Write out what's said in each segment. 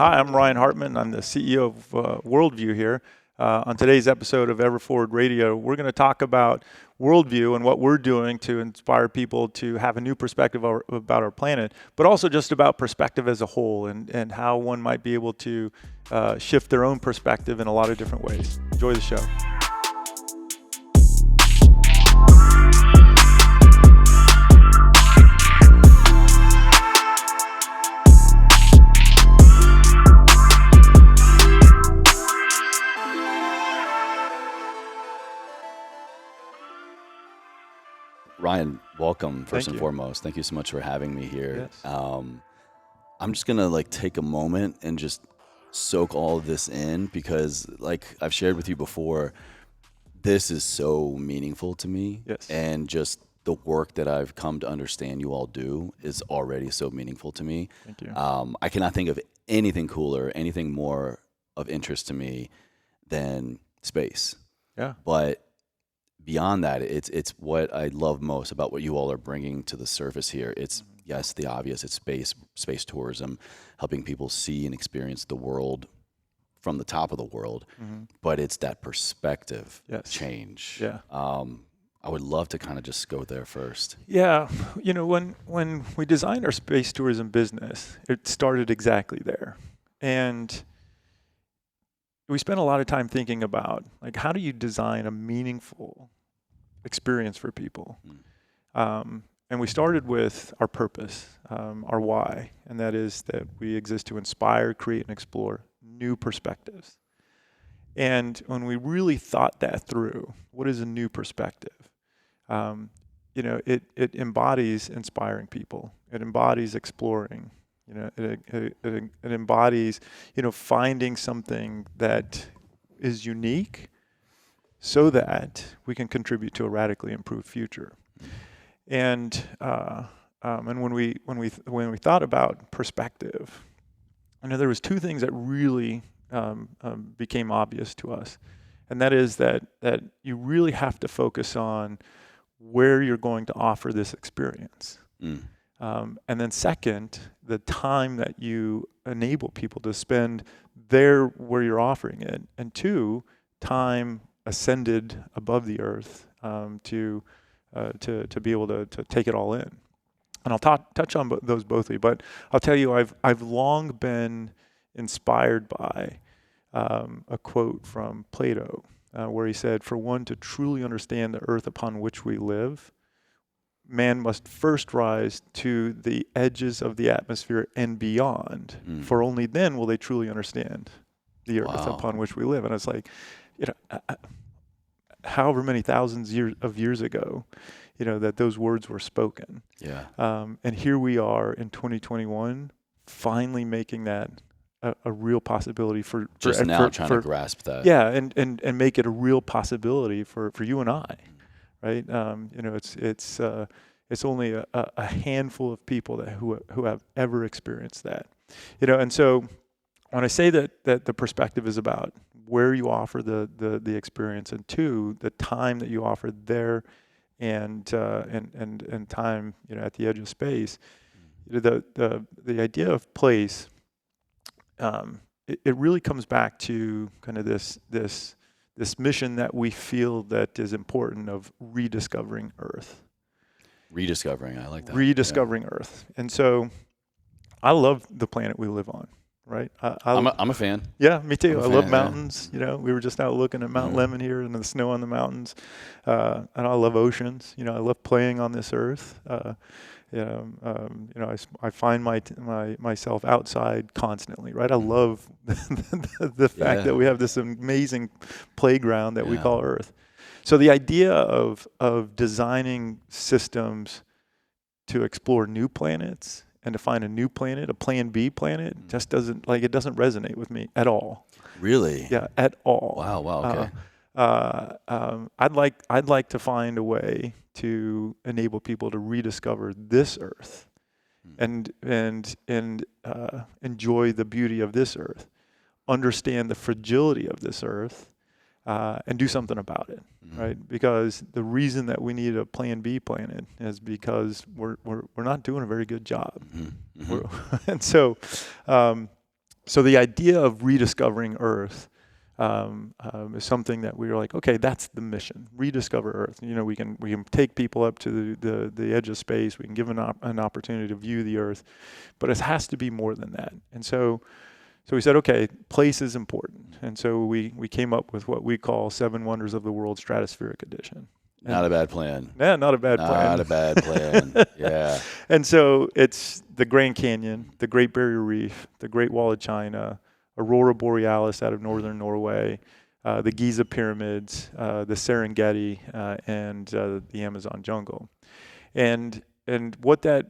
Hi, I'm Ryan Hartman. I'm the CEO of Worldview here. On today's episode of Everforward Radio, we're going to talk about Worldview and what we're doing to inspire people to have a new perspective about our planet, but also just about perspective as a whole and how one might be able to shift their own perspective in a lot of different ways. Enjoy the show. Ryan, welcome, first Thank and you. foremost. Thank you so much for having me here. Yes. I'm just going to take a moment and just soak all of this in because like I've shared with you before, this is so meaningful to me. Yes. And just the work that I've come to understand you all do is already so meaningful to me. Thank you. I cannot think of anything cooler, anything more of interest to me than space. Yeah. But beyond that, it's what I love most about what you all are bringing to the surface here. It's yes, the obvious. It's space tourism, helping people see and experience the world from the top of the world. Mm-hmm. But it's that perspective Yes. change. Yeah. I would love to kind of just go there first. Yeah, you know, when we designed our space tourism business, it started exactly there. And we spent a lot of time thinking about, like, how do you design a meaningful experience for people? And we started with our purpose, our why, and that is that we exist to inspire, create, and explore new perspectives. And when we really thought that through, what is a new perspective? You know, it embodies inspiring people. It embodies exploring. You know, it embodies, you know, finding something that is unique so that we can contribute to a radically improved future. And when we thought about perspective, you know, there was two things that really became obvious to us, and that is that you really have to focus on where you're going to offer this experience. And then second, the time that you enable people to spend there where you're offering it. And two, time ascended above the earth to be able to take it all in. And I'll touch on those both of you, but I'll tell you, I've long been inspired by a quote from Plato where he said, "For one to truly understand the earth upon which we live, man must first rise to the edges of the atmosphere and beyond, for only then will they truly understand the earth upon which we live." And it's like, you know, however many thousands of years ago, you know, that those words were spoken. Yeah. And here we are in 2021, finally making that a real possibility for Just now trying to grasp that. Yeah, and make it a real possibility for you and I, right? You know, it's only a handful of people who have ever experienced that, you know. And so when I say that the perspective is about where you offer the experience, and two, the time that you offer there, and time, you know, at the edge of space, you know, the idea of place, it really comes back to kind of this mission that we feel that is important of rediscovering Earth. Rediscovering, I like that. Rediscovering Earth. And so I love the planet we live on, right? I'm a fan. Yeah, me too. I love fan, mountains. You know, we were just out looking at Mount Lemmon here and the snow on the mountains. And I love oceans. You know, I love playing on this earth. You know, I find myself outside constantly, right? I love the fact that we have this amazing playground that we call Earth. So the idea of designing systems to explore new planets and to find a new planet, a plan B planet, just doesn't resonate with me at all. Really? Yeah, at all. Wow. Okay. I'd like to find a way to enable people to rediscover this Earth and enjoy the beauty of this Earth, understand the fragility of this Earth, and do something about it, right? Because the reason that we need a Plan B planet is because we're not doing a very good job, and so So the idea of rediscovering Earth is something that we were like, okay, that's the mission: rediscover Earth. You know, we can take people up to the edge of space. We can give them an opportunity to view the Earth, but it has to be more than that. And so we said, okay, place is important. And so we came up with what we call 7 Wonders of the World Stratospheric Edition. Not a bad plan. Yeah, not a bad plan. Not a bad plan. Yeah. And so it's the Grand Canyon, the Great Barrier Reef, the Great Wall of China, Aurora Borealis out of northern Norway, the Giza Pyramids, the Serengeti, and the Amazon jungle. And what that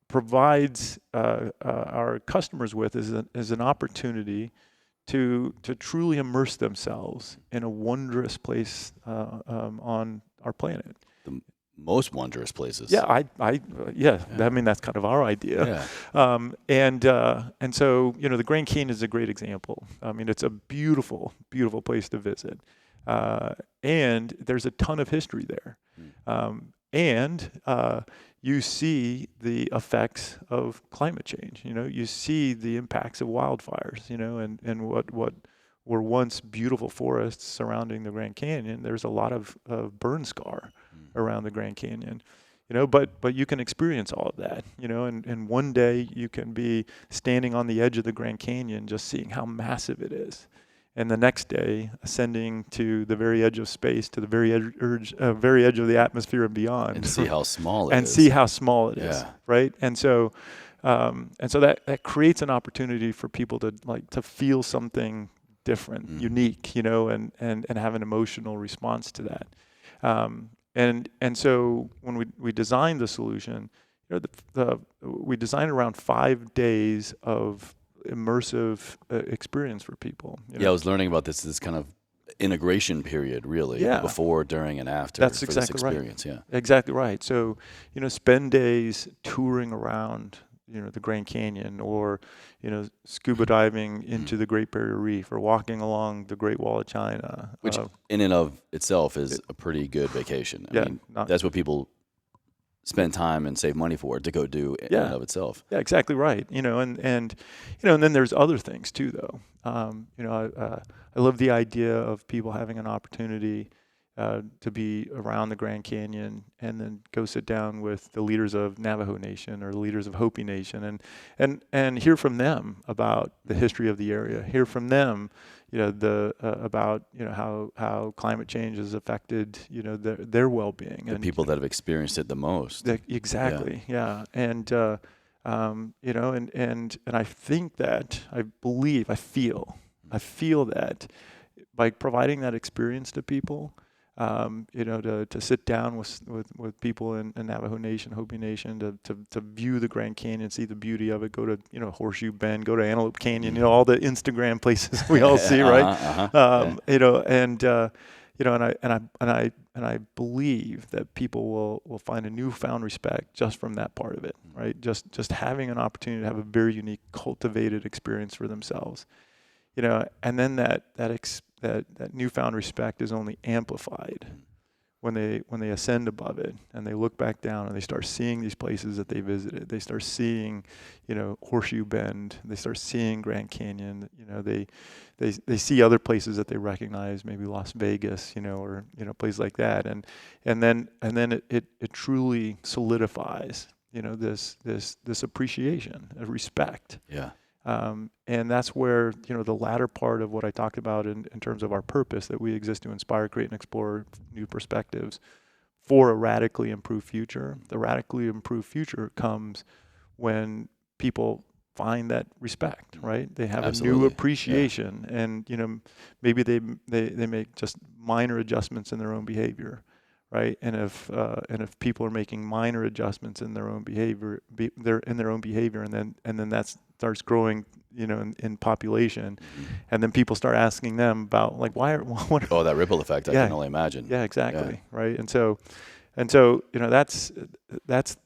provides our customers with is an opportunity to truly immerse themselves in a wondrous place on our planet. The most wondrous places. Yeah, I mean, that's kind of our idea. Yeah. And so, you know, the Grand Canyon is a great example. I mean, it's a beautiful, beautiful place to visit. And there's a ton of history there. You see the effects of climate change. You know, you see the impacts of wildfires, you know, and what were once beautiful forests surrounding the Grand Canyon. There's a lot of burn scar around the Grand Canyon, you know, but you can experience all of that, you know, and one day you can be standing on the edge of the Grand Canyon just seeing how massive it is. And the next day, ascending to the very edge of space, to the very edge of the atmosphere and beyond, And see how small it is. and see how small it is, Yeah. right? And so that creates an opportunity for people to feel something different, unique, you know, and have an emotional response to that. And so when we designed the solution, you know, we designed around 5 days of immersive experience for people. You know? Yeah, I was learning about this kind of integration period, really, Yeah. before, during, and after. That's for exactly this right. experience. Yeah. Exactly right. So, you know, spend days touring around, you know, the Grand Canyon, or, you know, scuba diving into the Great Barrier Reef, or walking along the Great Wall of China. Which, in and of itself, is a pretty good vacation. I mean, that's what people spend time and save money for, to go do in and of itself. Yeah, exactly right. You know, and you know, and then there's other things too, though. You know, I love the idea of people having an opportunity to be around the Grand Canyon and then go sit down with the leaders of Navajo Nation or the leaders of Hopi Nation and hear from them about the history of the area. Hear from them, you know, about, you know, how climate change has affected, you know, their well-being. The people that have experienced it the most. Exactly. Yeah. And you know, and I think that I feel that by providing that experience to people, you know, to sit down with people in Navajo Nation, Hopi Nation, to view the Grand Canyon, see the beauty of it, go to, you know, Horseshoe Bend, go to Antelope Canyon, you know, all the Instagram places we all see, right? You know, and you know, and I believe that people will find a newfound respect just from that part of it, right? Just having an opportunity to have a very unique, cultivated experience for themselves, you know, and then that newfound respect is only amplified when they ascend above it and they look back down and they start seeing these places that they visited. They start seeing, you know, Horseshoe Bend. They start seeing Grand Canyon. You know, they see other places that they recognize, maybe Las Vegas, you know, or, you know, places like that. And then it truly solidifies, you know, this appreciation, a respect. Yeah. And that's where, you know, the latter part of what I talked about in terms of our purpose, that we exist to inspire, create, and explore new perspectives for a radically improved future. The radically improved future comes when people find that respect, right? They have Absolutely. a new appreciation, and, you know, maybe they make just minor adjustments in their own behavior, right? And if people are making minor adjustments in their own behavior, and then that starts growing, you know, in population, and then people start asking them about, like, what that ripple effect, I can only imagine. Yeah, exactly. Yeah. Right. And so, you know, that's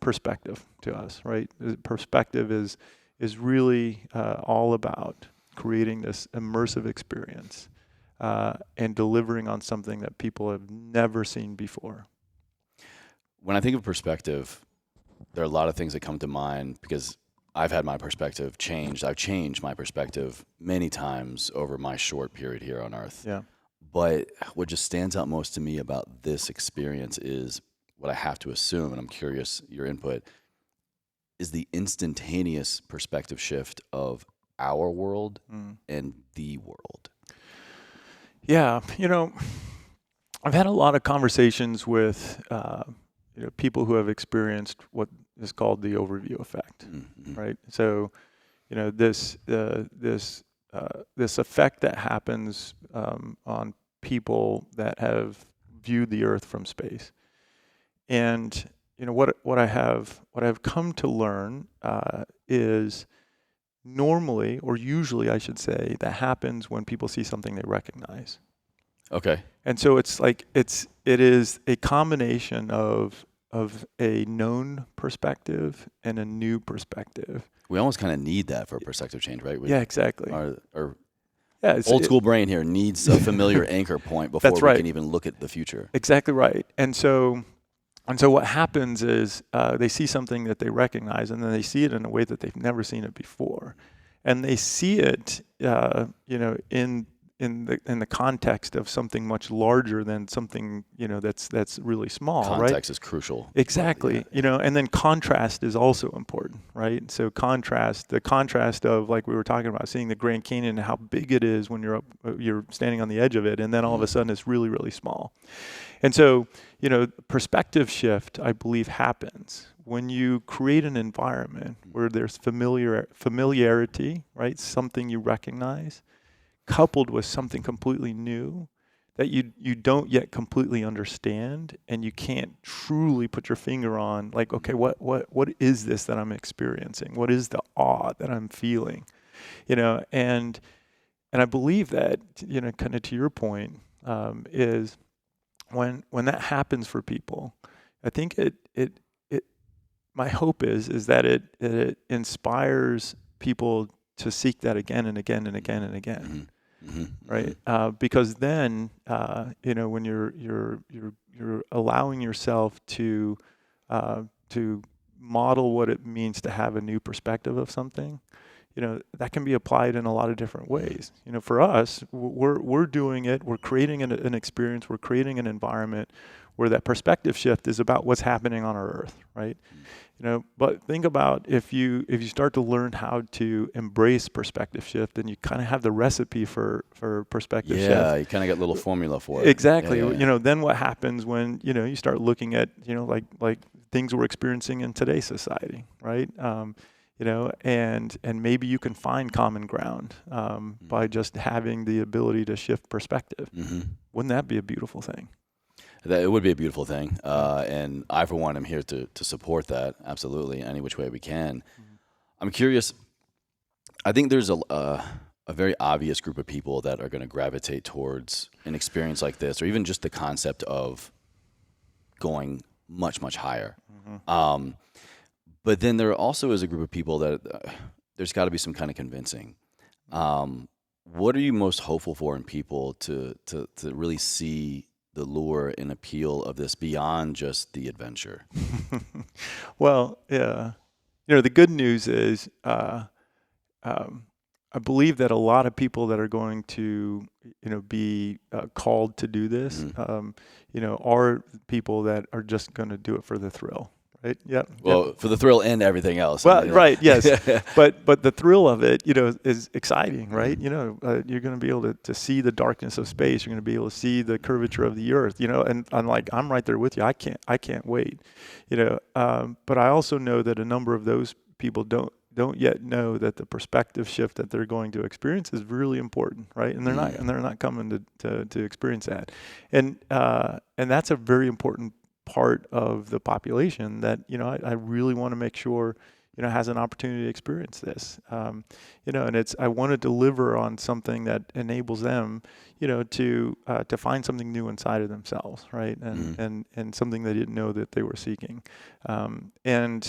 perspective to us, right? Perspective is really all about creating this immersive experience and delivering on something that people have never seen before. When I think of perspective, there are a lot of things that come to mind, because I've had my perspective changed. I've changed my perspective many times over my short period here on Earth. Yeah. But what just stands out most to me about this experience is what I have to assume, and I'm curious your input, is the instantaneous perspective shift of our world and the world. Yeah. I've had a lot of conversations with people who have experienced what is called the overview effect, right? So, this effect that happens on people that have viewed the Earth from space, and what I've come to learn is normally, or usually, I should say, that happens when people see something they recognize. Okay. And so it is a combination of a known perspective and a new perspective. We almost kind of need that for a perspective change, right? Yeah, exactly. Our Yeah, old school brain here needs a familiar anchor point before we can even look at the future. Exactly right. And so what happens is they see something that they recognize, and then they see it in a way that they've never seen it before, and they see it, in the context of something much larger than something that's really small. Context right? is crucial. Exactly. Yeah. And then contrast is also important, right? So the contrast of, like we were talking about, seeing the Grand Canyon and how big it is when you're standing on the edge of it, and then all of a sudden it's really, really small. And so, perspective shift, I believe, happens when you create an environment where there's familiarity, right? Something you recognize, coupled with something completely new that you don't yet completely understand, and you can't truly put your finger on, like, okay, what is this that I'm experiencing? What is the awe that I'm feeling? And I believe that, kind of to your point, is when that happens for people, I think it my hope is that it inspires people to seek that again and again and again and again. Right, because then when you're allowing yourself to model what it means to have a new perspective of something, that can be applied in a lot of different ways. For us, we're doing it. We're creating an experience. We're creating an environment where that perspective shift is about what's happening on our Earth, right? But think about if you start to learn how to embrace perspective shift, then you kind of have the recipe for perspective shift. Yeah, you kind of got a little formula for it. Exactly. Yeah. Then what happens when you start looking at like things we're experiencing in today's society, right? And maybe you can find common ground by just having the ability to shift perspective. Wouldn't that be a beautiful thing? It would be a beautiful thing, and I, for one, am here to support that, absolutely, any which way we can. I'm curious, I think there's a very obvious group of people that are going to gravitate towards an experience like this, or even just the concept of going much, much higher. But then there also is a group of people that there's got to be some kind of convincing. What are you most hopeful for in people to really see the lure and appeal of this beyond just the adventure? Well, yeah. The good news is I believe that a lot of people that are going to be called to do this are people that are just going to do it for the thrill. Right. Yeah. Well, for the thrill and everything else. Well, right. Yes. But the thrill of it, is exciting, right? You're going to be able to see the darkness of space. You're going to be able to see the curvature of the Earth. And I'm right there with you. I can't wait. But I also know that a number of those people don't yet know that the perspective shift that they're going to experience is really important, right? And they're not coming to experience that. And that's a very important part of the population that I really want to make sure has an opportunity to experience this. And I want to deliver on something that enables them to find something new inside of themselves, right? And something they didn't know that they were seeking. And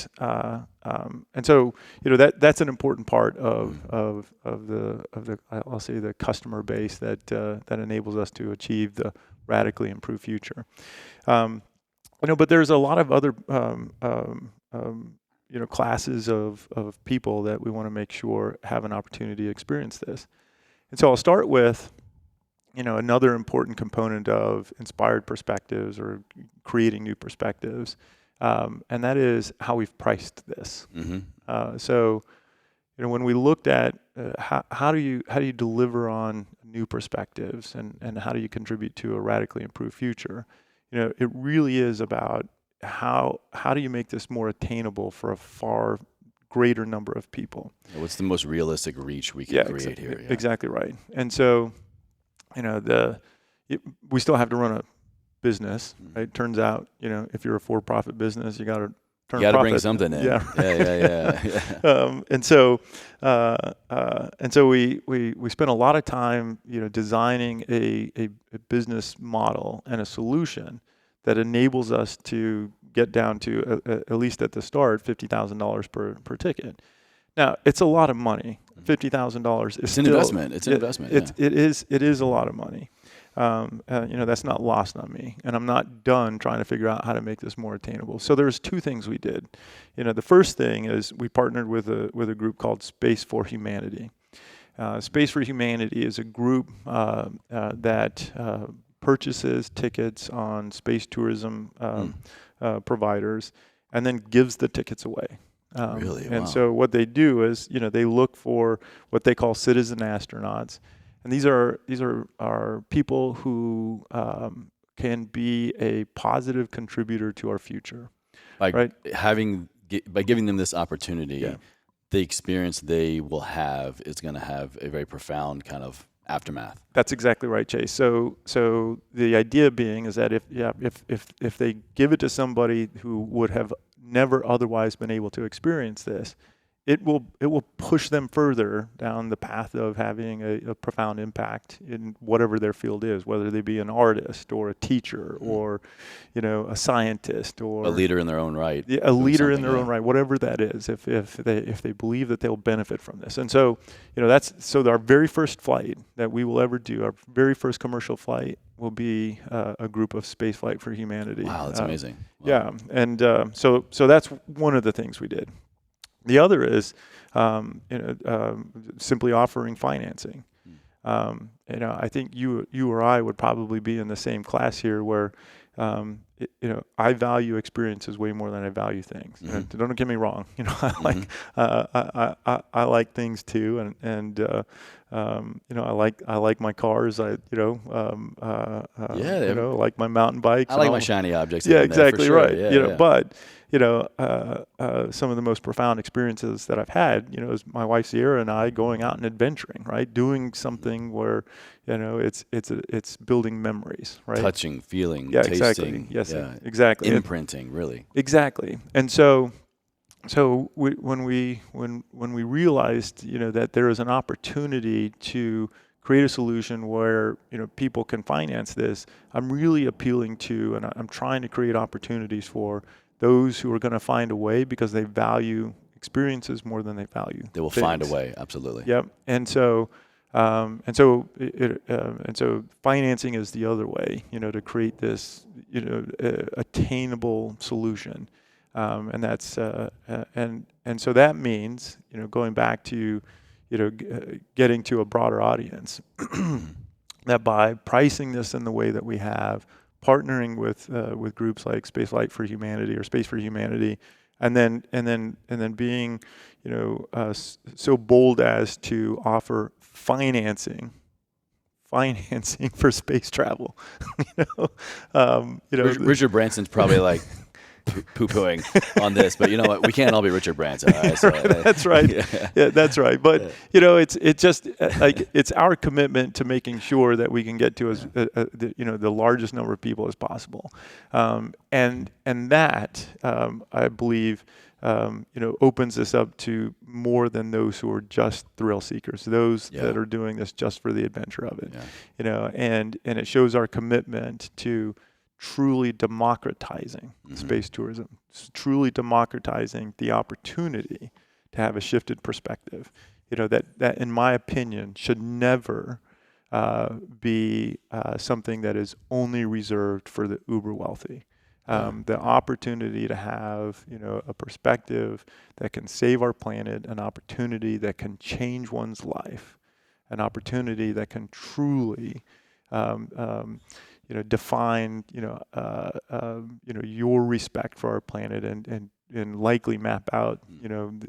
so that's an important part of the I'll say the customer base that enables us to achieve the radically improved future. But there's a lot of other classes of people that we want to make sure have an opportunity to experience this. And so I'll start with, another important component of inspired perspectives or creating new perspectives, and that is how we've priced this. So, when we looked at how do you deliver on new perspectives and how do you contribute to a radically improved future, it really is about how do you make this more attainable for a far greater number of people. What's the most realistic reach we can create here? Yeah. Exactly right. And so, we still have to run a business. Right? Turns out, if you're a for-profit business, you got to turn. You got to bring something in. Yeah. Yeah. And so we spent a lot of time, designing a business model and a solution that enables us to get down to at least at the start $50,000 per ticket. Now it's a lot of money. $50,000 is an investment. It's an investment. It is a lot of money. That's not lost on me, and I'm not done trying to figure out how to make this more attainable. So there's two things we did. The first thing is we partnered with a group called Space for Humanity. Space for Humanity is a group that purchases tickets on space tourism providers and then gives the tickets away. Really? And wow. so what they do is, they look for what they call citizen astronauts. And these are people who can be a positive contributor to our future. By right? By giving them this opportunity, the experience they will have is going to have a very profound kind of aftermath. That's exactly right, Chase. So the idea being is that if they give it to somebody who would have never otherwise been able to experience this, it will push them further down the path of having a profound impact in whatever their field is, whether they be an artist or a teacher or, a scientist or a leader in their own right. Yeah, a leader in their own right, whatever that is, if they believe that they'll benefit from this. And so, so our very first flight that we will ever do, our very first commercial flight will be a group of Spaceflight for Humanity. Wow, that's amazing. Wow. Yeah, and so that's one of the things we did. The other is, simply offering financing. I think you or I would probably be in the same class here where, I value experiences way more than I value things. Don't get me wrong. I like things too, and I like my cars. I like my mountain bikes. I like my shiny objects. Yeah, exactly sure. right. Yeah, But some of the most profound experiences that I've had, is my wife Sierra and I going out and adventuring, right? Doing something where, it's building memories, right? Touching, feeling, yeah, tasting. Exactly. Yes, exactly. Imprinting, really. Exactly. And so when we realized, that there is an opportunity to create a solution where, people can finance this, I'm really appealing to, and I'm trying to create opportunities for those who are going to find a way because they value experiences more than they value. They will things. find a way, absolutely. Yep. And so financing is the other way, to create this, attainable solution. And that's and so that means, going back to, getting to a broader audience, that by pricing this in the way that we have, partnering with groups like Spaceflight for Humanity or Space for Humanity, and then being, so bold as to offer financing for space travel. Richard Branson's probably like poo-pooing on this, but you know what? We can't all be Richard Branson. All right? So, that's right. Yeah, that's right. But it's just like it's our commitment to making sure that we can get to the largest number of people as possible, and that I believe opens this up to more than those who are just thrill seekers, those that are doing this just for the adventure of it, and it shows our commitment to truly democratizing space tourism, truly democratizing the opportunity to have a shifted perspective, that in my opinion should never be something that is only reserved for the uber wealthy. The opportunity to have, a perspective that can save our planet, an opportunity that can change one's life, an opportunity that can truly, define, your respect for our planet and likely map out,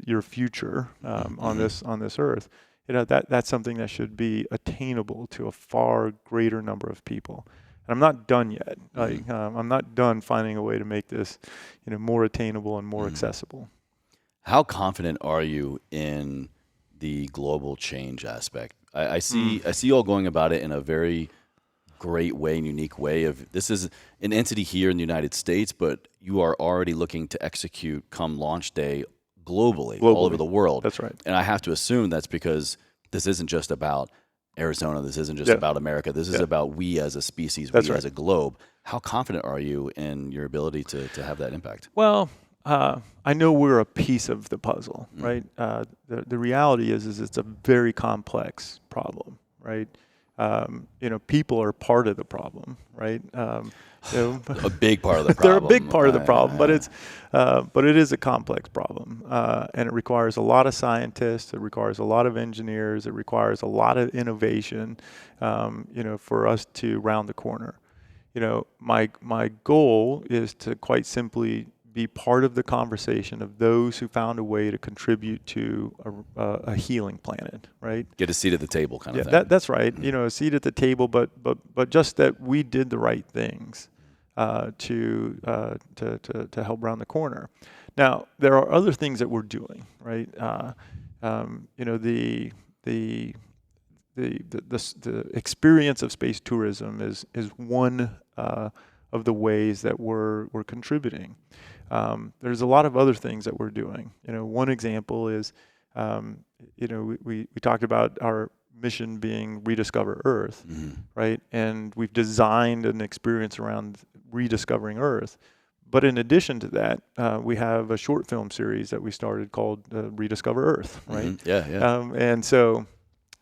your future on this earth. That's something that should be attainable to a far greater number of people. And I'm not done yet. I'm not done finding a way to make this, more attainable and more accessible. How confident are you in the global change aspect? I see you all going about it in a very great way and unique way. Of this is an entity here in the United States, but you are already looking to execute come launch day globally. All over the world. That's right. And I have to assume that's because this isn't just about Arizona. This isn't just about America. This is about we as a species, we as a globe. How confident are you in your ability to have that impact? Well, I know we're a piece of the puzzle, right? The reality is it's a very complex problem, right? People are part of the problem, right? A big part of the problem. They're a big part of the problem, but it is a complex problem, and it requires a lot of scientists. It requires a lot of engineers. It requires a lot of innovation, for us to round the corner. My goal is to quite simply be part of the conversation of those who found a way to contribute to a healing planet, right? Get a seat at the table kind of thing. That's right. A seat at the table, but just that we did the right things to help round the corner. Now, there are other things that we're doing, right? The experience of space tourism is one of the ways that we're contributing. There's a lot of other things that we're doing. One example is, we talked about our mission being Rediscover Earth, right? And we've designed an experience around rediscovering Earth. But in addition to that, we have a short film series that we started called Rediscover Earth, right? And so,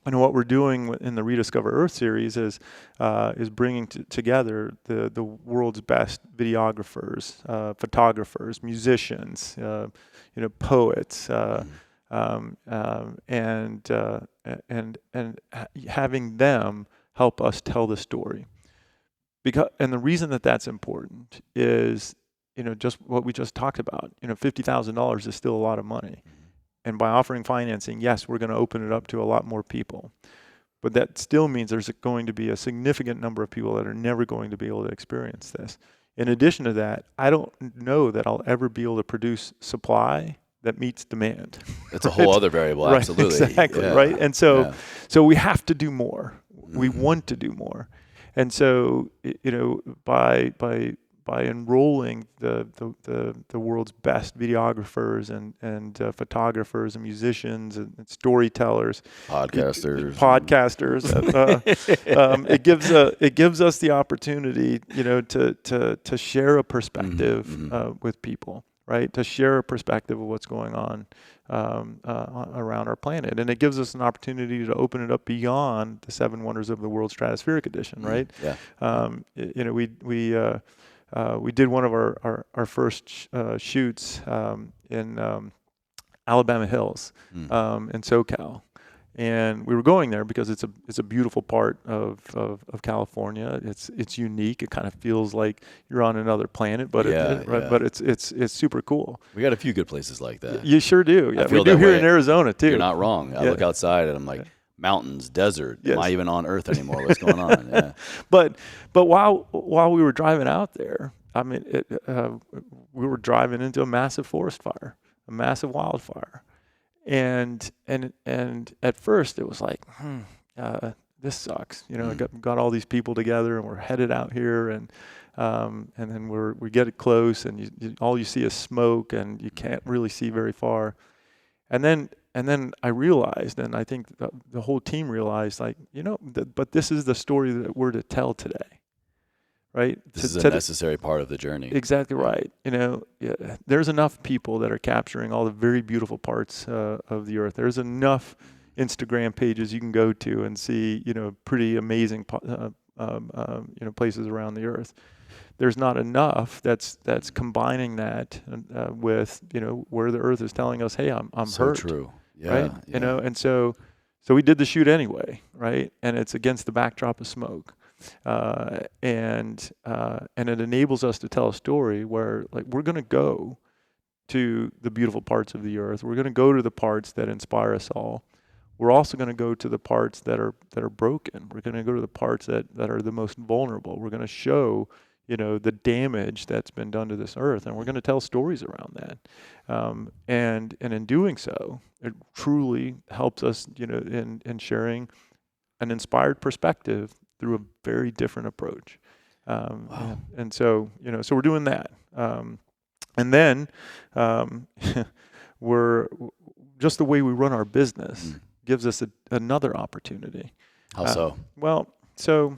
what we're doing in the Rediscover Earth series is bringing together the world's best videographers, photographers, musicians, poets, and having them help us tell the story. And the reason that that's important is, just what we just talked about. $50,000 is still a lot of money. And by offering financing, yes, we're going to open it up to a lot more people. But that still means there's going to be a significant number of people that are never going to be able to experience this. In addition to that, I don't know that I'll ever be able to produce supply that meets demand. That's a whole other variable, absolutely. Right, exactly, right? And so we have to do more. We want to do more. And so, by enrolling the world's best videographers and photographers and musicians and storytellers, podcasters, it gives us the opportunity, to share a perspective with people, right? To share a perspective of what's going on around our planet, and it gives us an opportunity to open it up beyond the 7 Wonders of the World Stratospheric Edition, right? We did one of our first shoots in Alabama Hills in SoCal, and we were going there because it's a beautiful part of California. It's unique. It kind of feels like you're on another planet, but but it's super cool. We got a few good places like that. You sure do. Yeah, we do here in Arizona too. You're not wrong. I look outside and I'm like, mountains, desert. Am I even on Earth anymore? What's going on? Yeah. But while we were driving out there, I mean, we were driving into a massive forest fire, a massive wildfire, and at first it was like, this sucks. Got all these people together and we're headed out here, and then we get it close and all you see is smoke and you can't really see very far, and then I realized, and I think the whole team realized, like, but this is the story that we're to tell today, right? This is a necessary part of the journey. Exactly right. There's enough people that are capturing all the very beautiful parts of the earth. There's enough Instagram pages you can go to and see, pretty amazing, places around the earth. there's not enough that's combining that with, where the earth is telling us, hey, I'm So hurt, true. Yeah. right? Yeah. And so we did the shoot anyway, right? And it's against the backdrop of smoke. And it enables us to tell a story where, like, we're going to go to the beautiful parts of the earth. We're going to go to the parts that inspire us all. We're also going to go to the parts that are broken. We're going to go to the parts that are the most vulnerable. We're going to show, the damage that's been done to this earth, and we're going to tell stories around that. And in doing so, it truly helps us, in sharing an inspired perspective through a very different approach. Wow. And so, so we're doing that. And then we're just the way we run our business gives us another opportunity. How so? Well, so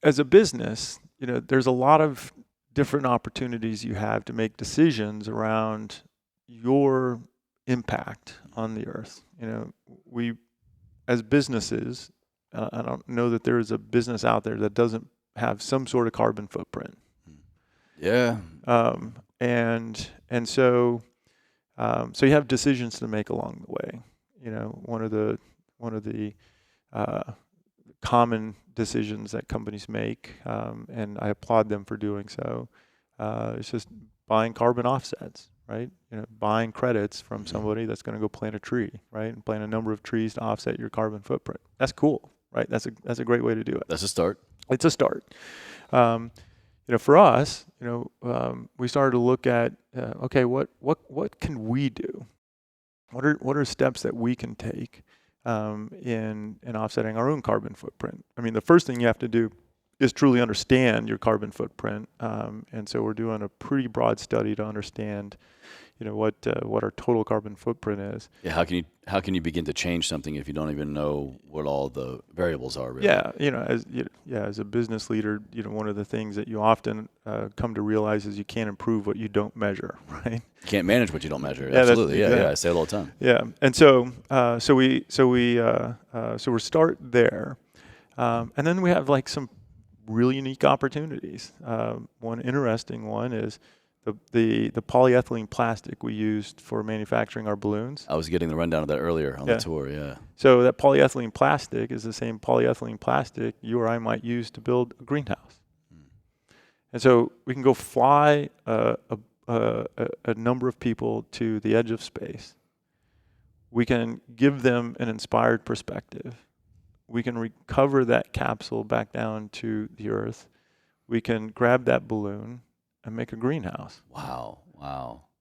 as a business, there's a lot of different opportunities you have to make decisions around your impact on the earth. We, as businesses, I don't know that there is a business out there that doesn't have some sort of carbon footprint. Yeah. And so you have decisions to make along the way. One of the common decisions that companies make, and I applaud them for doing so, is just buying carbon offsets, right? Buying credits from somebody that's going to go plant a tree, right? And plant a number of trees to offset your carbon footprint. That's cool, right? That's a great way to do it. That's a start. It's a start. For us, we started to look at, okay, what can we do? What are steps that we can take in offsetting our own carbon footprint? I mean, the first thing you have to do is truly understand your carbon footprint, and so we're doing a pretty broad study to understand, what our total carbon footprint is. Yeah, how can you begin to change something if you don't even know what all the variables are? Really? Yeah, as a business leader, one of the things that you often come to realize is you can't improve what you don't measure, right? You can't manage what you don't measure. Yeah, Absolutely. Yeah, I say it all the time. Yeah, and so we start there, and then we have like some really unique opportunities. One interesting one is the polyethylene plastic we used for manufacturing our balloons. I was getting the rundown of that earlier on the tour, yeah. So that polyethylene plastic is the same polyethylene plastic you or I might use to build a greenhouse. And so we can go fly a number of people to the edge of space. We can give them an inspired perspective. We can recover that capsule back down to the earth. We can grab that balloon and make a greenhouse. Wow.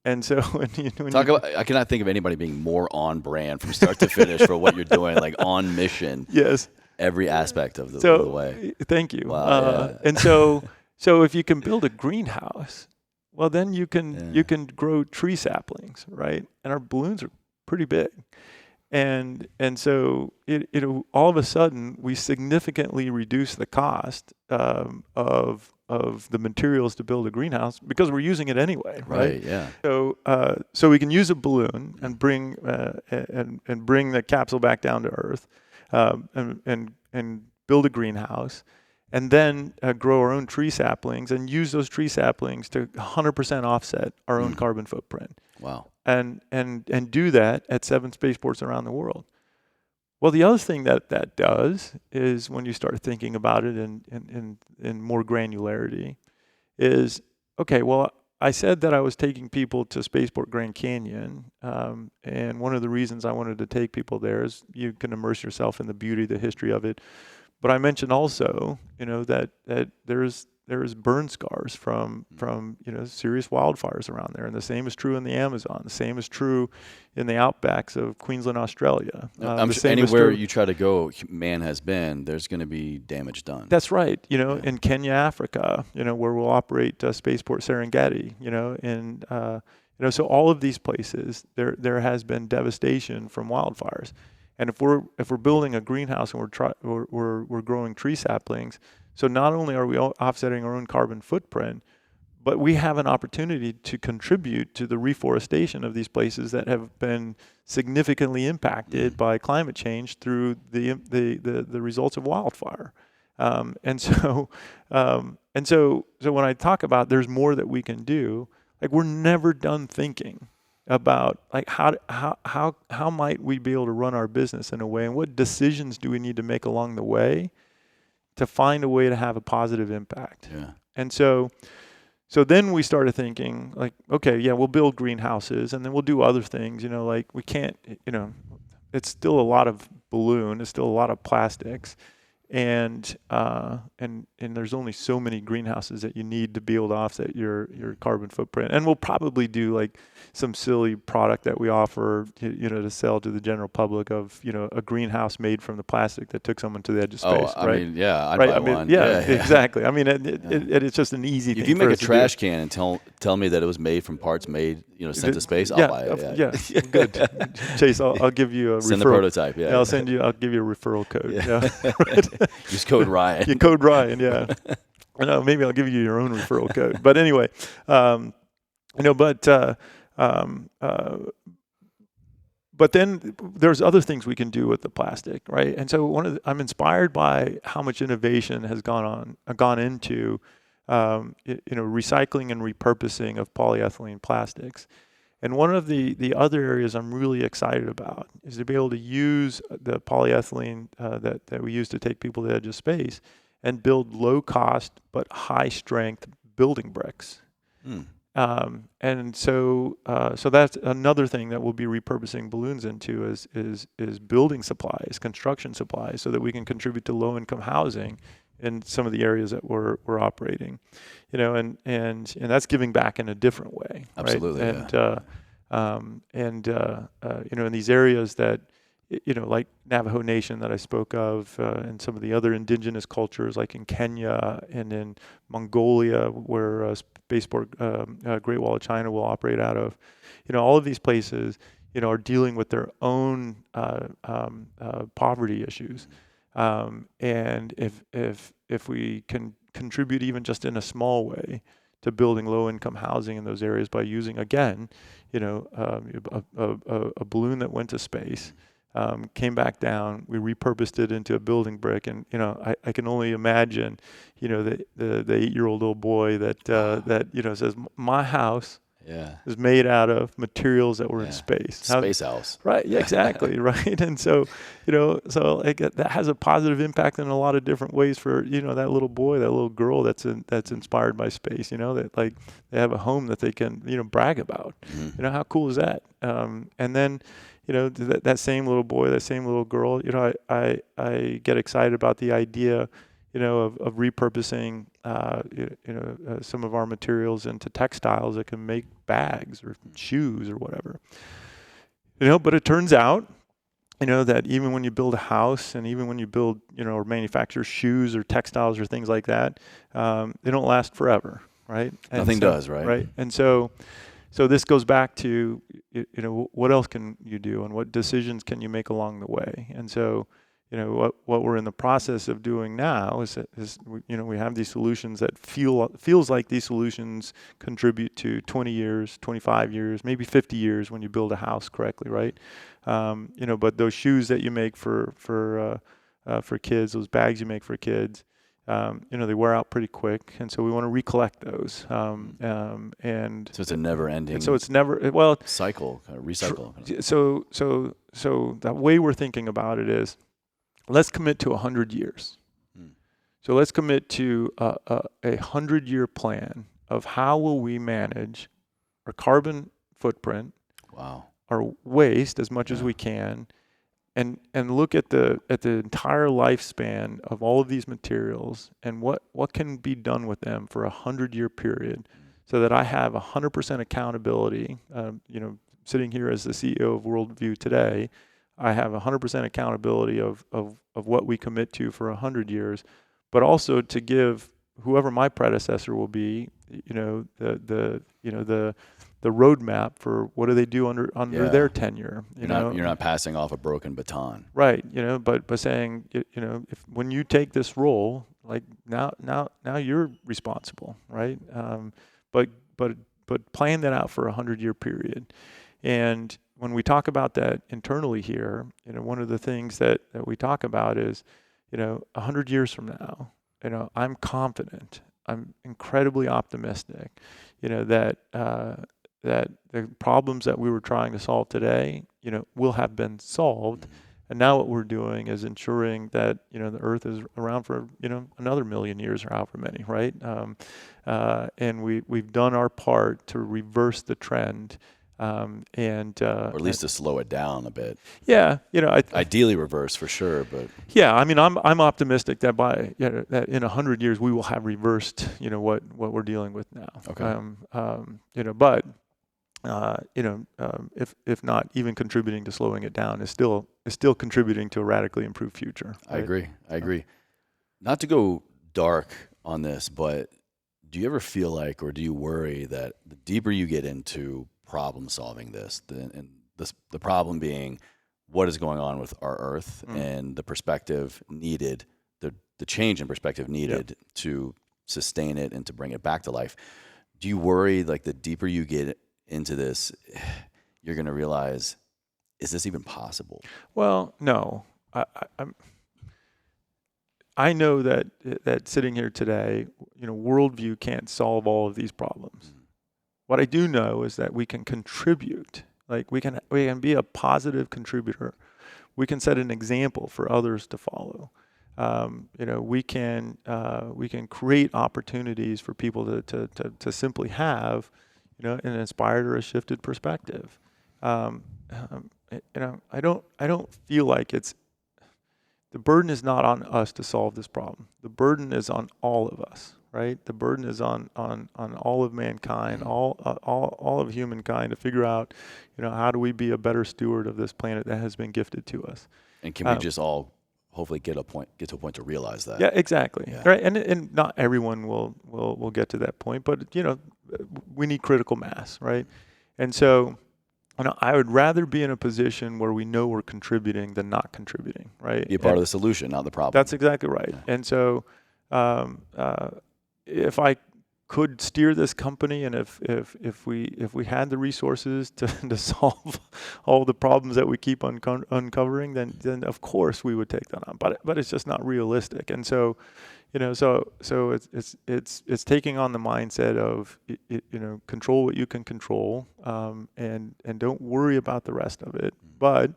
And so I cannot think of anybody being more on brand from start to finish for what you're doing, like on mission. Yes. Every aspect of the way. Thank you. Wow, And so if you can build a greenhouse, well, then you can grow tree saplings, right? And our balloons are pretty big. And so all of a sudden we significantly reduce the cost of the materials to build a greenhouse because we're using it anyway, right? Yeah. So we can use a balloon and bring the capsule back down to Earth, and build a greenhouse, and then grow our own tree saplings and use those tree saplings to 100% offset our own carbon footprint. Wow. And do that at 7 spaceports around the world. Well, the other thing that does is, when you start thinking about it in more granularity, is, okay, well, I said that I was taking people to Spaceport Grand Canyon, and one of the reasons I wanted to take people there is you can immerse yourself in the beauty, the history of it. But I mentioned also, that there's burn scars from serious wildfires around there, and the same is true in the Amazon. The same is true in the outbacks of Queensland, Australia. I'm sure anywhere you try to go, man has been, there's going to be damage done. That's right. In Kenya, Africa, where we'll operate Spaceport Serengeti. So all of these places, there has been devastation from wildfires, and if we're building a greenhouse and we're growing tree saplings. So not only are we offsetting our own carbon footprint, but we have an opportunity to contribute to the reforestation of these places that have been significantly impacted by climate change through the results of wildfire. And so, so when I talk about there's more that we can do, like we're never done thinking about like how might we be able to run our business in a way, and what decisions do we need to make along the way to find a way to have a positive impact. Yeah. And so then we started thinking like, okay, yeah, we'll build greenhouses and then we'll do other things, like we can't, it's still a lot of balloon, it's still a lot of plastics. And there's only so many greenhouses that you need to be able to offset your carbon footprint. And we'll probably do like some silly product that we offer, to sell to the general public of, a greenhouse made from the plastic that took someone to the edge of space. I mean, yeah, I'd right? buy I mean, one. yeah, exactly. I mean, it's just an easy thing. If you make for a us to trash do. can and tell me that it was made from parts made, sent to space, I'll buy it. Yeah, good. Chase, I'll give you a send referral. the prototype. Yeah, I'll give you a referral code. Yeah. Use code Ryan. You code Ryan, yeah. I know, maybe I'll give you your own referral code. But anyway, but then there's other things we can do with the plastic, right? And so I'm inspired by how much innovation has gone into recycling and repurposing of polyethylene plastics. And one of the other areas I'm really excited about is to be able to use the polyethylene that we use to take people to the edge of space and build low-cost but high-strength building bricks. And so that's another thing that we'll be repurposing balloons into is building supplies, construction supplies, so that we can contribute to low-income housing in some of the areas that we're operating, and that's giving back in a different way. Absolutely. Right? In these areas that, like Navajo Nation that I spoke of, and some of the other indigenous cultures, like in Kenya and in Mongolia, where Spaceport Great Wall of China will operate out of, all of these places, are dealing with their own poverty issues. And if we can contribute even just in a small way to building low-income housing in those areas by using, again, a balloon that went to space, came back down, we repurposed it into a building brick, and I can only imagine, the 8-year-old little boy that says, my house is made out of materials that were in space. Space house. Right. Yeah, exactly. Right. And so, that has a positive impact in a lot of different ways for, that little boy, that little girl that's inspired by space, that like they have a home that they can, brag about. Mm-hmm. How cool is that? And then, that same little boy, that same little girl, I get excited about the idea, of repurposing, some of our materials into textiles that can make bags or shoes or whatever. But it turns out, that even when you build a house and even when you build, or manufacture shoes or textiles or things like that, they don't last forever, right? Nothing does, right? Right. And so this goes back to, what else can you do and what decisions can you make along the way? And so, what we're in the process of doing now is we have these solutions that feels like these solutions contribute to 20 years, 25 years, maybe 50 years when you build a house correctly, right? But those shoes that you make for kids, those bags you make for kids, they wear out pretty quick, and so we want to recollect those. And so it's a never-ending. So it's never cycle, kind of recycle. So the way we're thinking about it is, let's commit to 100 years. So let's commit to a 100-year plan of how will we manage our carbon footprint, our waste as much as we can, and look at the entire lifespan of all of these materials and what can be done with them for a 100-year period, so that I have 100% accountability. Sitting here as the CEO of Worldview today, I have 100% accountability of what we commit to for 100 years, but also to give whoever my predecessor will be, the roadmap for what do they do under their tenure. You're not passing off a broken baton. Right. But saying, if when you take this role, like now you're responsible, right? But plan that out for a 100-year period. And when we talk about that internally here, one of the things that we talk about is, 100 years from now, I'm confident, I'm incredibly optimistic, that the problems that we were trying to solve today, will have been solved. And now what we're doing is ensuring that, the Earth is around for, another million years or however many, right? And we've done our part to reverse the trend. Or at least to slow it down a bit. Yeah, Ideally reverse for sure, but yeah, I mean, I'm optimistic that that in 100 years we will have reversed, what we're dealing with now. Okay. But if not, even contributing to slowing it down is still contributing to a radically improved future. Right? I agree. Not to go dark on this, but do you ever feel like, or do you worry that the deeper you get into problem solving the problem being what is going on with our Earth and the perspective needed, the change in perspective needed to sustain it and to bring it back to life. Do you worry like the deeper you get into this, you're going to realize, is this even possible? Well, no. I know that sitting here today, Worldview can't solve all of these problems. What I do know is that we can contribute. Like we can be a positive contributor. We can set an example for others to follow. We can create opportunities for people to simply have, an inspired or a shifted perspective. I don't feel like the burden is not on us to solve this problem. The burden is on all of us, right? The burden is on all of mankind, all of humankind to figure out, how do we be a better steward of this planet that has been gifted to us. And can we just all hopefully get to a point to realize that? Yeah, exactly. Yeah. Right. And not everyone will get to that point, but we need critical mass, right? And so, I would rather be in a position where we know we're contributing than not contributing, right? Be a part of the solution, not the problem. That's exactly right. Yeah. And so, if I could steer this company, and if we had the resources to solve all the problems that we keep uncovering, then of course we would take that on. But it's just not realistic. And so, so it's taking on the mindset of control what you can control, and don't worry about the rest of it. But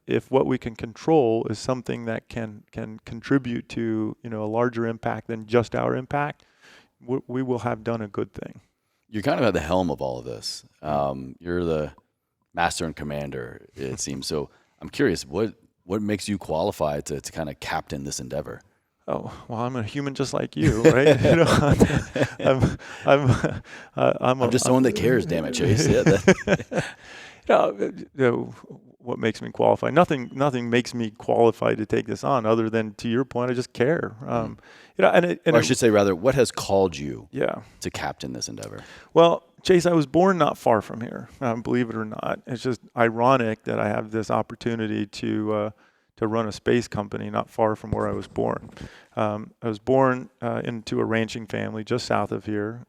if what we can control is something that can contribute to a larger impact than just our impact, we will have done a good thing. You're kind of at the helm of all of this. You're the master and commander, it seems. So I'm curious, what makes you qualified to kind of captain this endeavor? Oh, well, I'm a human just like you, right? I'm just someone that cares, damn it, Chase. Yeah, what makes me qualified? Nothing makes me qualified to take this on, other than, to your point, I just care. Or I should say, rather, what has called you to captain this endeavor? Well, Chase, I was born not far from here, believe it or not. It's just ironic that I have this opportunity to run a space company not far from where I was born. I was born into a ranching family just south of here,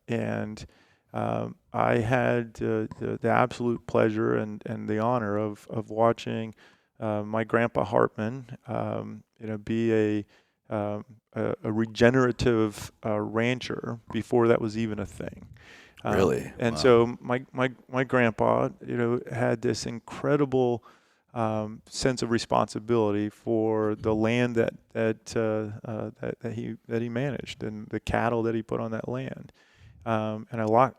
and I had the absolute pleasure and the honor of watching my grandpa Hartman, be a regenerative rancher before that was even a thing. Really? And wow. So my grandpa, had this incredible sense of responsibility for the land that he managed and the cattle that he put on that land. And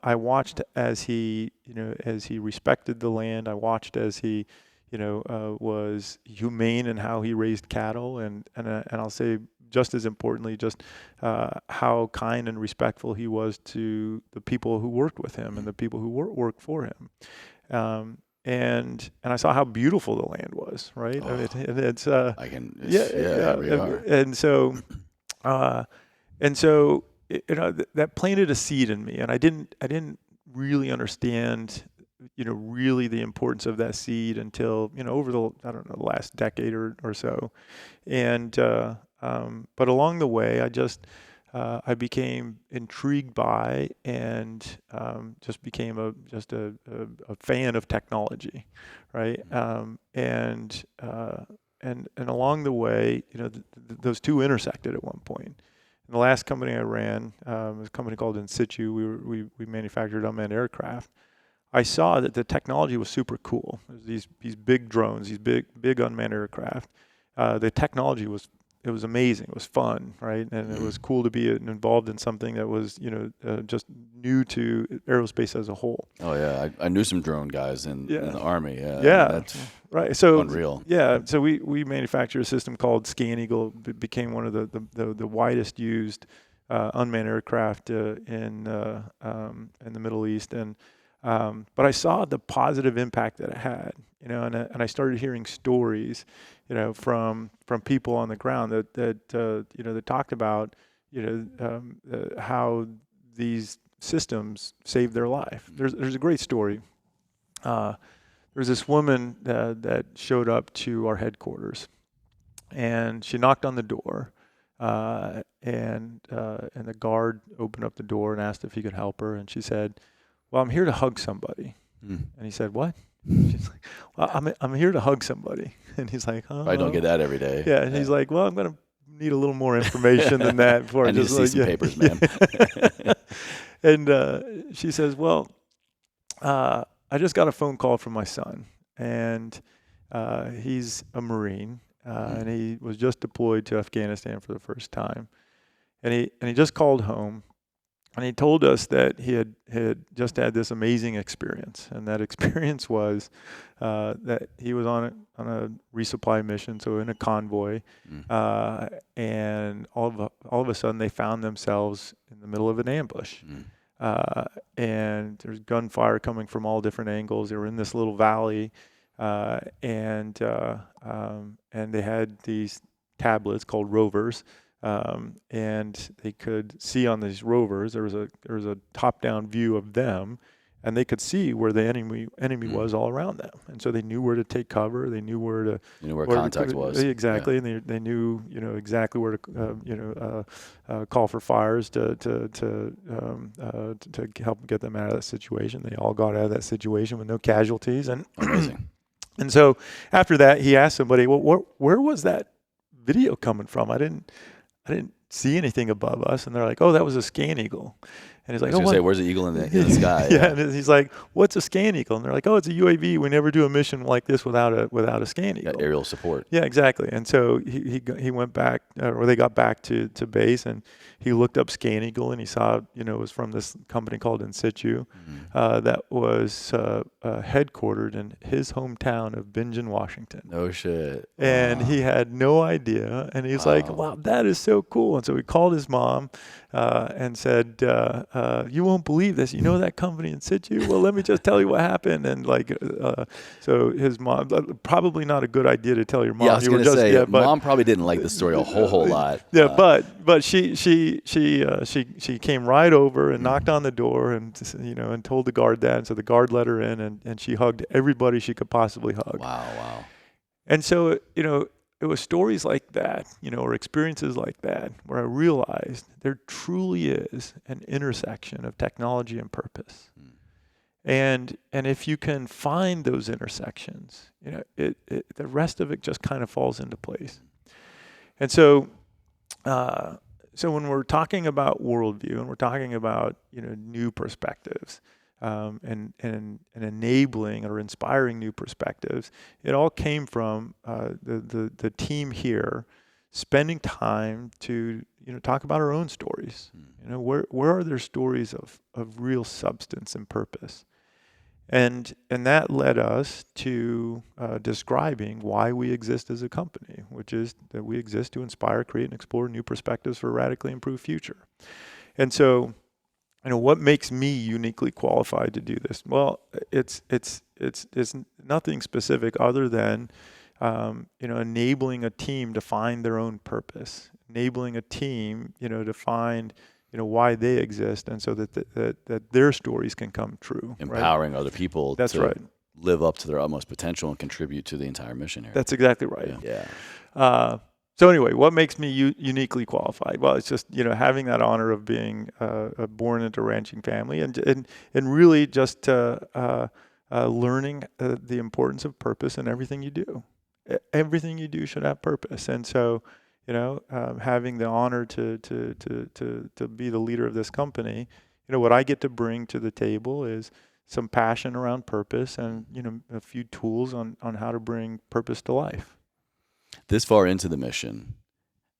I watched as he respected the land. I watched as he, was humane in how he raised cattle, and I'll say, just as importantly, just how kind and respectful he was to the people who worked with him and the people who worked for him. And I saw how beautiful the land was, right? Oh, And so that planted a seed in me, and I didn't really understand, really the importance of that seed until over the last decade or so, and but along the way, I became intrigued by and just became a fan of technology, right? And and along the way, those two intersected at one point. And the last company I ran was a company called In Situ. We manufactured unmanned aircraft. I saw that the technology was super cool. There's these big drones, these big unmanned aircraft. The technology was amazing. It was fun, right? And it was cool to be involved in something that was just new to aerospace as a whole. Oh yeah, I knew some drone guys in the Army. Yeah, that's right. So unreal. Yeah, so we manufactured a system called ScanEagle. It became one of the widest used unmanned aircraft in the Middle East, but I saw the positive impact that it had, and I started hearing stories, from people on the ground that talked about, how these systems saved their life. There's a great story. There's this woman that showed up to our headquarters, and she knocked on the door, and the guard opened up the door and asked if he could help her, and she said, "Well, I'm here to hug somebody." And he said, "What?" She's like, "Well, I'm here to hug somebody." And he's like, "Oh." I don't get that every day. Yeah, and he's like, "Well, I'm going to need a little more information than that before I need just to see some papers, man." And she says, "Well, I just got a phone call from my son, and he's a Marine, and he was just deployed to Afghanistan for the first time, and he just called home." And he told us that he had just had this amazing experience, and that experience was that he was on a resupply mission, so in a convoy, and all of a sudden they found themselves in the middle of an ambush, and there's gunfire coming from all different angles. They were in this little valley, and they had these tablets called rovers. And they could see on these rovers, there was a top-down view of them, and they could see where the enemy was all around them, and so they knew where to take cover. They knew where contact was exactly, and they knew exactly where to call for fires to help get them out of that situation. They all got out of that situation with no casualties, and amazing. And so after that, he asked somebody, "Well, where was that video coming from? I didn't see anything above us." And they're like, "Oh, that was a ScanEagle." And he's like, "Oh, say, where's the eagle in the sky?" Yeah, and he's like, "What's a ScanEagle?" And they're like, "Oh, it's a UAV. We never do a mission like this without a ScanEagle." Yeah, aerial support. Yeah, exactly. And so he went back, or they got back to base, and he looked up ScanEagle, and he saw, it was from this company called In Situ, that was headquartered in his hometown of Bingen, Washington. No shit. And he had no idea, and he's like, "Wow, that is so cool." And so he called his mom and said, "You won't believe this. You know that company In Situ? Well, let me just tell you what happened." And so his mom, probably not a good idea to tell your mom. Yeah, I was going to say, mom probably didn't like the story a whole lot. Yeah, but she came right over and knocked on the door and told the guard that. And so the guard let her in, and she hugged everybody she could possibly hug. Wow. And so, it was stories like that, or experiences like that, where I realized there truly is an intersection of technology and purpose. And if you can find those intersections, the rest of it just kind of falls into place. And so when we're talking about worldview, and we're talking about new perspectives, and enabling or inspiring new perspectives, it all came from the team here spending time to talk about our own stories. Where are there stories of real substance and purpose? And that led us to describing why we exist as a company, which is that we exist to inspire, create, and explore new perspectives for a radically improved future. And so, what makes me uniquely qualified to do this? Well, it's nothing specific other than enabling a team to find their own purpose, enabling a team to find why they exist, and so that their stories can come true. Empowering other people. That's to right. Live up to their utmost potential and contribute to the entire mission here. That's exactly right. Yeah. So anyway, what makes me uniquely qualified? Well, it's just having that honor of being born into a ranching family, and really just learning the importance of purpose in everything you do, everything you do should have purpose. And so, having the honor to be the leader of this company, what I get to bring to the table is some passion around purpose and, a few tools on how to bring purpose to life. This far into the mission,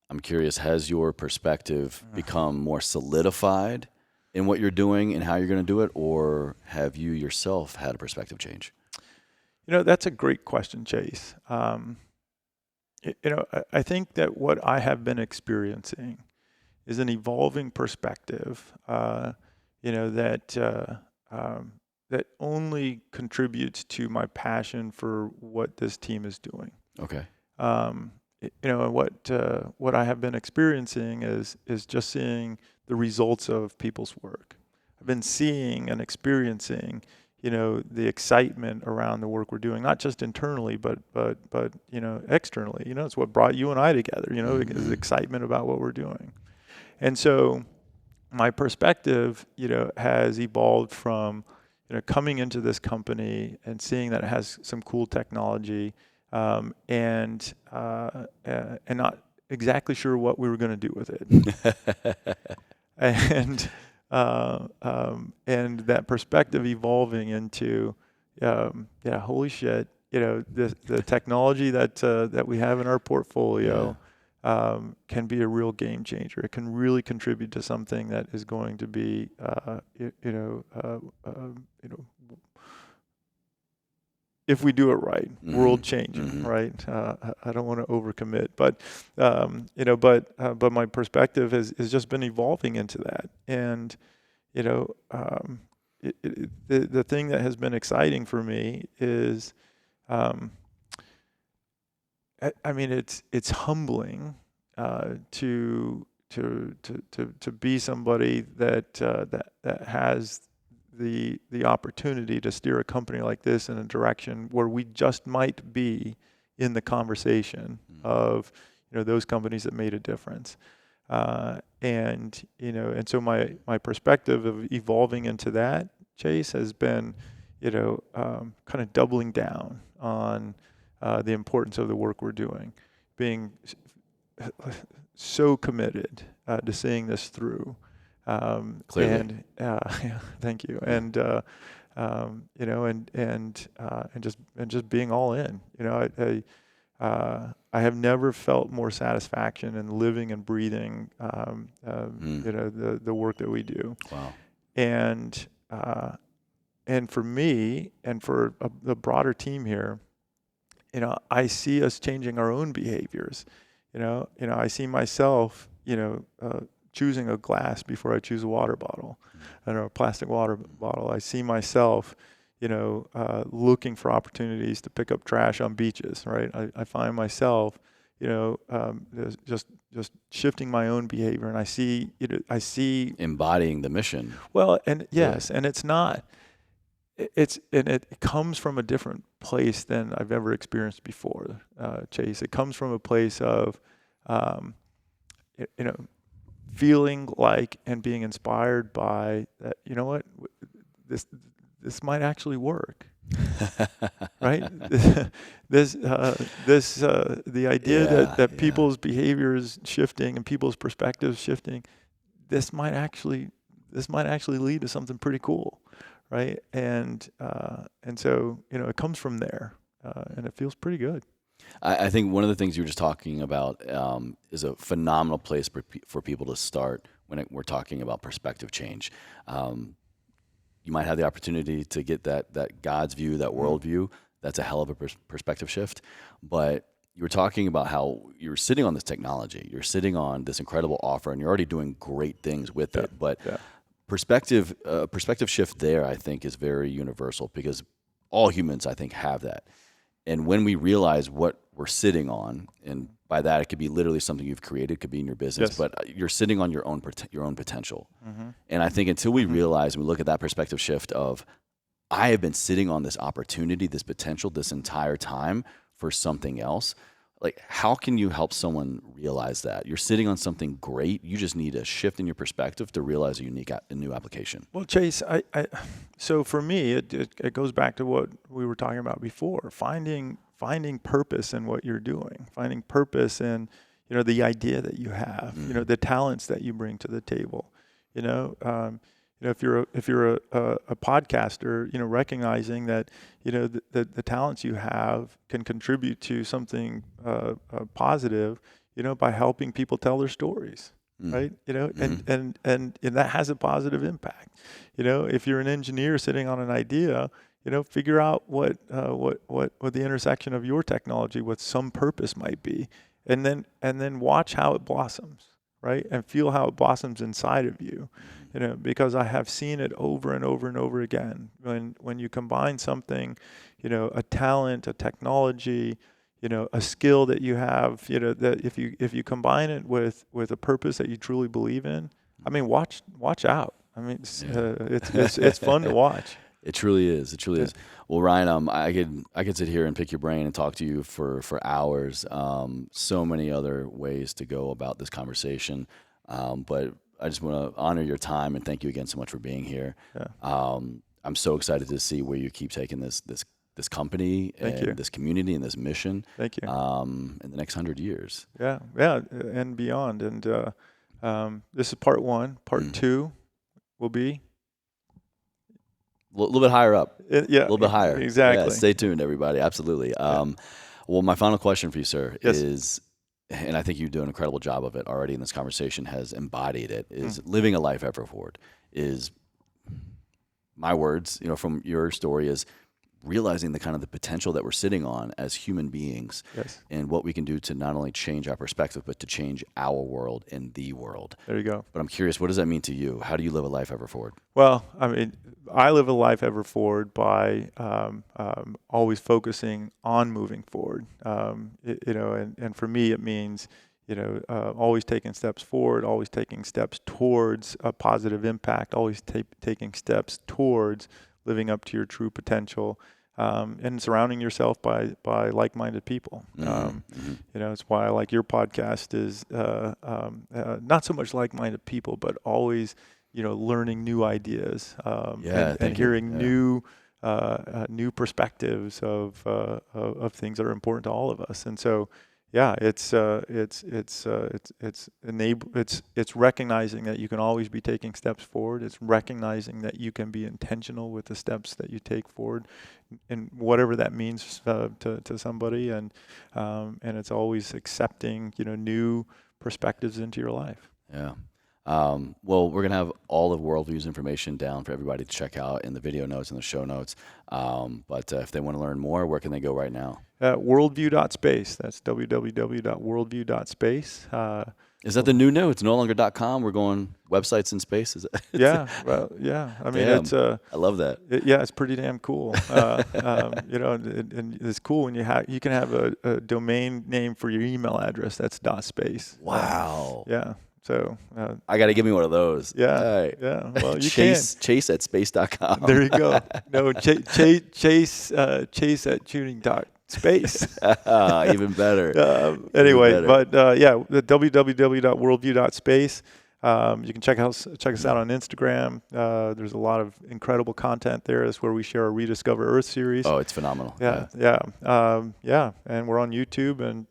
I'm curious, has your perspective become more solidified in what you're doing and how you're going to do it, or have you yourself had a perspective change? That's a great question, Chase. I think that what I have been experiencing is an evolving perspective, that only contributes to my passion for what this team is doing. Okay. And what I have been experiencing is just seeing the results of people's work. I've been seeing and experiencing, the excitement around the work we're doing, not just internally, but externally. It's what brought you and I together. Is excitement about what we're doing, and so my perspective, has evolved from, coming into this company and seeing that it has some cool technology. And not exactly sure what we were going to do with it, and that perspective evolving into, holy shit, the technology that we have in our portfolio can be a real game changer. It can really contribute to something that is going to be, if we do it right, world changing, right? I don't want to overcommit, but my perspective has just been evolving into that. And, the thing that has been exciting for me is, it's humbling, to be somebody that has the opportunity to steer a company like this in a direction where we just might be in the conversation of, those companies that made a difference. And so my perspective of evolving into that, Chase, has been, kind of doubling down on the importance of the work we're doing, being so committed to seeing this through. Clearly. And thank you. And just being all in. I have never felt more satisfaction in living and breathing, the work that we do. Wow. And for me and for the broader team here, I see us changing our own behaviors. I see myself, choosing a glass before I choose a water bottle, or a plastic water bottle. I see myself, looking for opportunities to pick up trash on beaches, right? I find myself, just shifting my own behavior, and I see embodying the mission. Well, and yes, and it comes from a different place than I've ever experienced before, Chase. It comes from a place of, feeling like and being inspired by that. You know what? This might actually work, right? The idea that people's behaviors shifting and people's perspectives shifting, this might actually lead to something pretty cool, right? And so it comes from there, and it feels pretty good. I think one of the things you were just talking about is a phenomenal place for people to start when we're talking about perspective change. You might have the opportunity to get that God's view, that worldview. That's a hell of a perspective shift. But you were talking about how you're sitting on this technology, you're sitting on this incredible offer, and you're already doing great things with it. But perspective shift there, I think, is very universal because all humans, I think, have that. And when we realize what we're sitting on, and by that it could be literally something you've created, it could be in your business, but you're sitting on your own potential. And I think until we realize and we look at that perspective shift of, I have been sitting on this opportunity, this potential, this entire time for something else. Like, how can you help someone realize that? You're sitting on something great. You just need a shift in your perspective to realize a new application. Well, Chase, so for me, it goes back to what we were talking about before. Finding finding purpose in what you're doing, finding purpose in, the idea that you have, the talents that you bring to the table. If you're a podcaster, recognizing that, the talents you have can contribute to something positive, by helping people tell their stories, right? And that has a positive impact. If you're an engineer sitting on an idea, figure out what the intersection of your technology, what some purpose might be, and then watch how it blossoms, right? And feel how it blossoms inside of you, because I have seen it over and over and over again. When you combine something, a talent, a technology, a skill that you have, that if you combine it with a purpose that you truly believe in, I mean, watch out. I mean, it's fun to watch. It truly is. It truly is. Well, Ryan, I could sit here and pick your brain and talk to you for hours. So many other ways to go about this conversation, but I just want to honor your time and thank you again so much for being here. Yeah. I'm so excited to see where you keep taking this company and this community and this mission. Thank you. In the next 100 years. Yeah, and beyond. And this is part 1. Part 2 will be a little bit higher up. Yeah, a little bit higher. Exactly. Yeah, stay tuned, everybody. Absolutely. Well, my final question for you, sir, is, and I think you do an incredible job of it already in this conversation, has embodied it, is living a life ever forward. Is my words, from your story, is realizing the potential that we're sitting on as human beings, and what we can do to not only change our perspective, but to change our world and the world. There you go. But I'm curious, what does that mean to you? How do you live a life ever forward? Well, I mean, I live a life ever forward by always focusing on moving forward. And for me, it means, always taking steps forward, always taking steps towards a positive impact, always taking steps towards living up to your true potential, and surrounding yourself by like-minded people. It's why I like your podcast is not so much like-minded people, but always, learning new ideas, and hearing new perspectives of things that are important to all of us. And so, it's recognizing that you can always be taking steps forward. It's recognizing that you can be intentional with the steps that you take forward, and whatever that means to somebody. And it's always accepting, new perspectives into your life. Yeah. Well, we're going to have all of Worldview's information down for everybody to check out in the video notes and the show notes. But if they want to learn more, where can they go right now? Worldview.space. That's www.worldview.space. Is that the new? It's no longer .com. We're going websites in space. Is that? Yeah. Well, yeah. I mean, damn, it's I love that. It's pretty damn cool. And it's cool when you can have a domain name for your email address. That's .space. Wow. Yeah. So I got to give me one of those. Yeah. All right. Yeah. Well, you Chase at space.com. There you go. No, Chase at tuning.space. Even better. Anyway, Even better. but the www.worldview.space. You can check us out on Instagram. There's a lot of incredible content there. That's where we share our Rediscover Earth series. Oh, it's phenomenal. Yeah. And we're on YouTube, and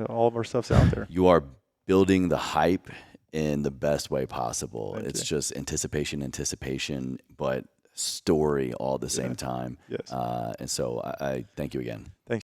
all of our stuff's out there. You are building the hype in the best way possible. Thank It's you. just anticipation, but story all at the same time. Yes. And so I thank you again. Thanks.